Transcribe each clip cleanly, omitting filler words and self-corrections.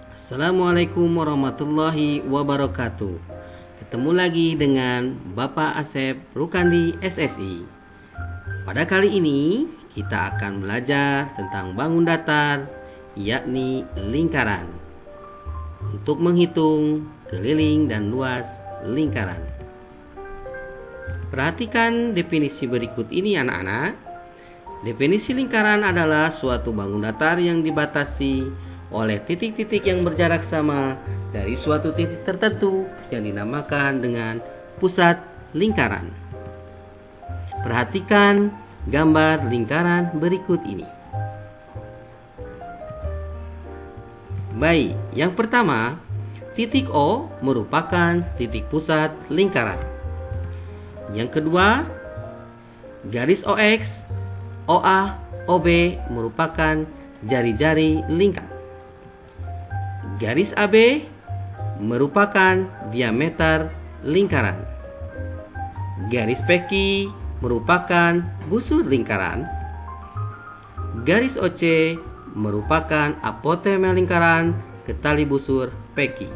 Assalamualaikum warahmatullahi wabarakatuh. Ketemu lagi dengan Bapak Asep Rukandi SSI. Pada kali ini kita akan belajar tentang bangun datar, yakni lingkaran, untuk menghitung keliling dan luas lingkaran. Perhatikan definisi berikut ini anak-anak. Definisi lingkaran adalah suatu bangun datar yang dibatasi oleh titik-titik yang berjarak sama dari suatu titik tertentu yang dinamakan dengan pusat lingkaran. Perhatikan gambar lingkaran berikut ini. Baik, yang pertama, titik O merupakan titik pusat lingkaran. Yang kedua, garis OX, OA, OB merupakan jari-jari lingkaran. Garis AB merupakan diameter lingkaran. Garis PQ merupakan busur lingkaran. Garis OC merupakan apotema lingkaran ke tali busur PQ.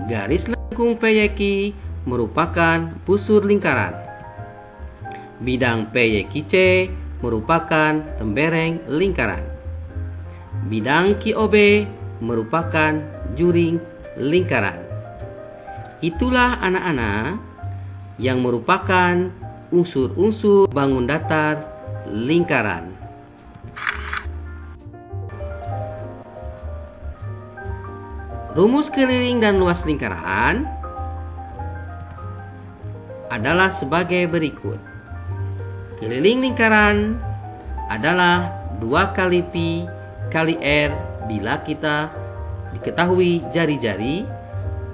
Garis lengkung PYQ merupakan busur lingkaran. Bidang PYQC merupakan tembereng lingkaran. Bidang QOB merupakan juring lingkaran. Itulah anak-anak yang merupakan unsur-unsur bangun datar lingkaran. Rumus keliling dan luas lingkaran adalah sebagai berikut. Keliling lingkaran adalah 2 kali pi kali r bila kita diketahui jari-jari,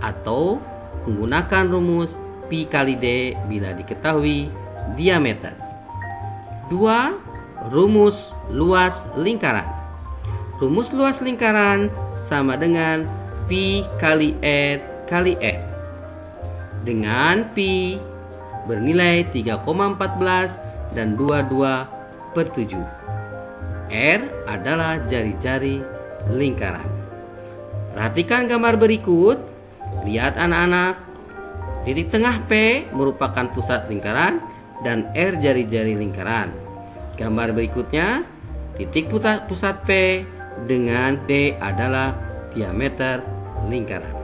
atau menggunakan rumus pi kali d bila diketahui diameter. 2. Rumus luas lingkaran. Rumus luas lingkaran sama dengan pi kali r kali r, dengan pi bernilai 3,14 dan 22/7. R adalah jari-jari lingkaran. Perhatikan gambar berikut. Lihat anak-anak, titik tengah P merupakan pusat lingkaran dan R jari-jari lingkaran. Gambar berikutnya, titik pusat P dengan D adalah diameter lingkaran.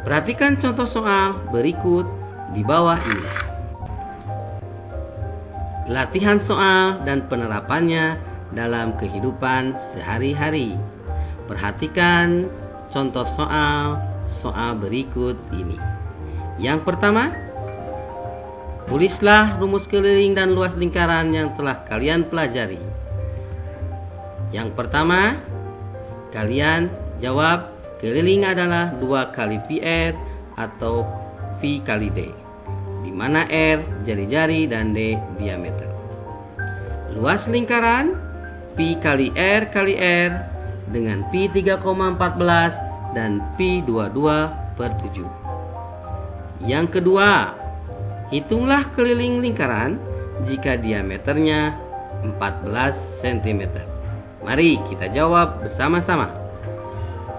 Perhatikan contoh soal berikut di bawah ini. Latihan soal dan penerapannya dalam kehidupan sehari-hari. Perhatikan contoh soal berikut ini. Yang pertama, tulislah rumus keliling dan luas lingkaran yang telah kalian pelajari. Yang pertama, kalian jawab keliling adalah 2 kali pi r atau pi kali d, di mana r jari-jari dan d diameter. Luas lingkaran pi kali r dengan pi 3,14 dan pi 22/7. Yang kedua, hitunglah keliling lingkaran jika diameternya 14 cm. Mari kita jawab bersama-sama.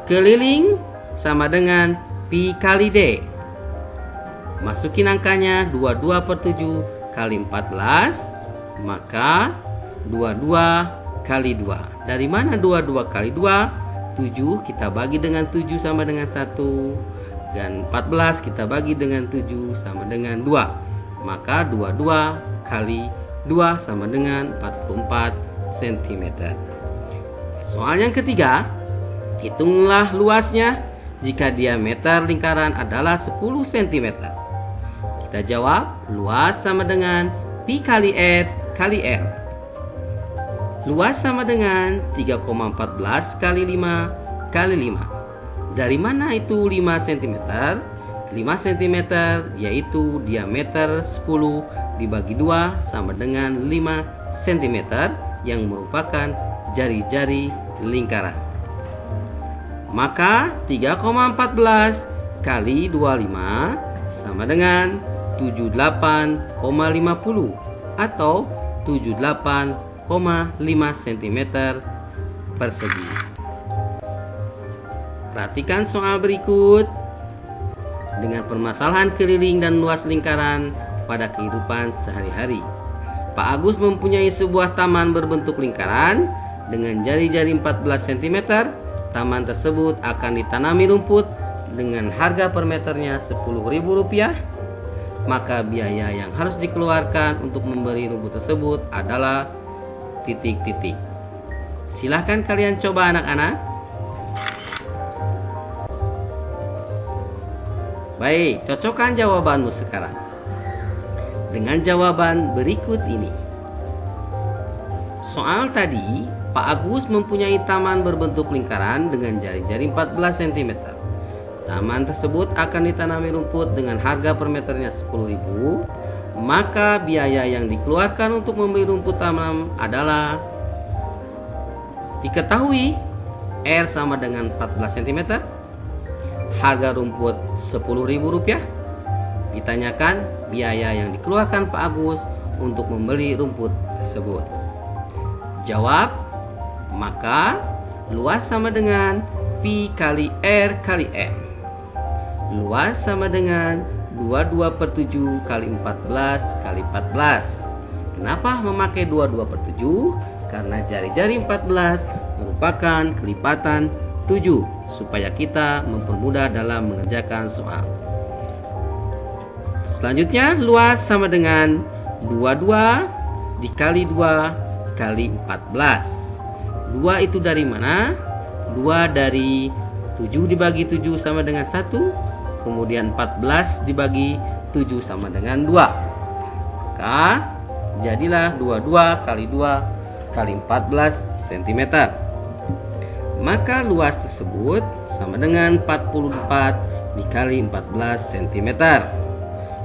Keliling sama dengan pi kali d. Masukin angkanya 22/7 kali 14, maka 22 kali 2. Dari mana 22 kali 2? 7 kita bagi dengan 7 sama dengan 1. Dan 14 kita bagi dengan 7 sama dengan 2. Maka 22 kali 2 sama dengan 44 cm. Soal yang ketiga, hitunglah luasnya jika diameter lingkaran adalah 10 cm. Kita jawab luas sama dengan pi kali r kali r. Luas sama dengan 3,14 kali 5 kali 5. Dari mana itu 5 cm? 5 cm yaitu diameter 10 dibagi 2 sama dengan 5 cm yang merupakan jari-jari lingkaran. Maka 3,14 kali 25 sama dengan 78,50 atau 78,5 cm persegi. Perhatikan soal berikut dengan permasalahan keliling dan luas lingkaran pada kehidupan sehari-hari. Pak Agus mempunyai sebuah taman berbentuk lingkaran dengan jari-jari 14 cm. Taman tersebut akan ditanami rumput dengan harga per meternya Rp10.000. Maka biaya yang harus dikeluarkan untuk membeli rumput tersebut adalah titik-titik. Silahkan kalian coba anak-anak. Baik, cocokkan jawabanmu sekarang dengan jawaban berikut ini. Soal tadi, Pak Agus mempunyai taman berbentuk lingkaran dengan jari-jari 14 cm. Taman tersebut akan ditanami rumput dengan harga per meternya Rp10.000. Maka biaya yang dikeluarkan untuk membeli rumput tanam adalah, diketahui R sama dengan 14 cm. Harga rumput Rp10.000. Ditanyakan biaya yang dikeluarkan Pak Agus untuk membeli rumput tersebut. Jawab. Maka luas sama dengan Pi kali R kali N. Luas sama dengan 22/7 kali 14 kali 14. Kenapa memakai 22/7? Karena jari-jari 14 merupakan kelipatan 7, supaya kita mempermudah dalam mengerjakan soal. Selanjutnya, luas sama dengan 22 dikali 2 kali 14. 2 itu dari mana? 2 dari 7 dibagi 7 sama dengan 1. Kemudian 14 dibagi 7 sama dengan 2. Maka jadilah 22 kali 2 kali 14 cm. Maka luas tersebut sama dengan 44 dikali 14 cm.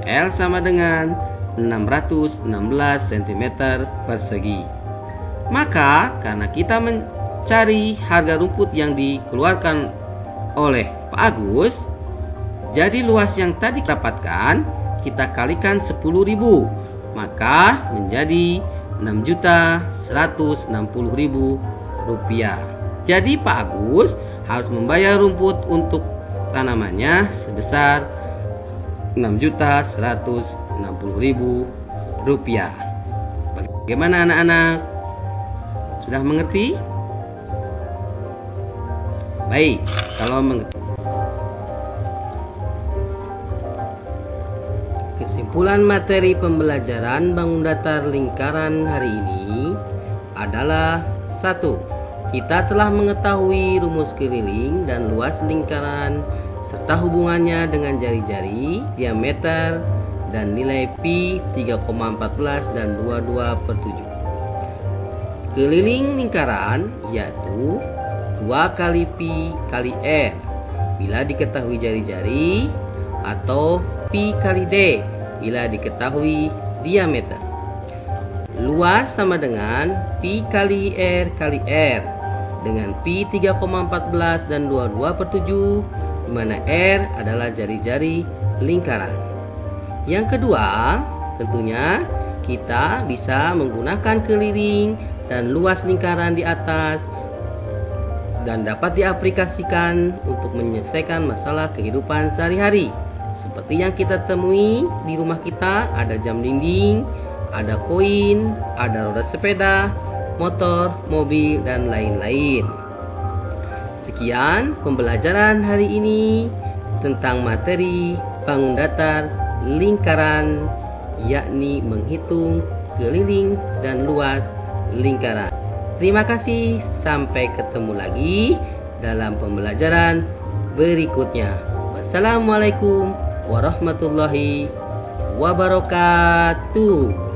L sama dengan 616 cm persegi. Maka karena kita mencari harga rumput yang dikeluarkan oleh Pak Agus, jadi luas yang tadi dapatkan kita kalikan 10.000, maka menjadi Rp6.160.000. Jadi Pak Agus harus membayar rumput untuk tanamannya sebesar Rp6.160.000. Bagaimana anak-anak? Sudah mengerti? Baik, kalau mengerti. Kesimpulan materi pembelajaran bangun datar lingkaran hari ini adalah 1. Kita telah mengetahui rumus keliling dan luas lingkaran serta hubungannya dengan jari-jari, diameter, dan nilai pi 3,14 dan 22/7. Keliling lingkaran yaitu 2 kali pi kali R bila diketahui jari-jari, atau pi kali D bila diketahui diameter. Luas sama dengan pi kali R kali R dengan pi 3,14 dan 22/7, di mana R adalah jari-jari lingkaran. Yang kedua, tentunya kita bisa menggunakan keliling dan luas lingkaran di atas dan dapat diaplikasikan untuk menyelesaikan masalah kehidupan sehari-hari. Seperti yang kita temui di rumah kita, ada jam dinding, ada koin, ada roda sepeda, motor, mobil, dan lain-lain. Sekian pembelajaran hari ini tentang materi bangun datar lingkaran, yakni menghitung keliling dan luas lingkaran. Terima kasih, sampai ketemu lagi dalam pembelajaran berikutnya. Wassalamualaikum warahmatullahi wabarakatuh.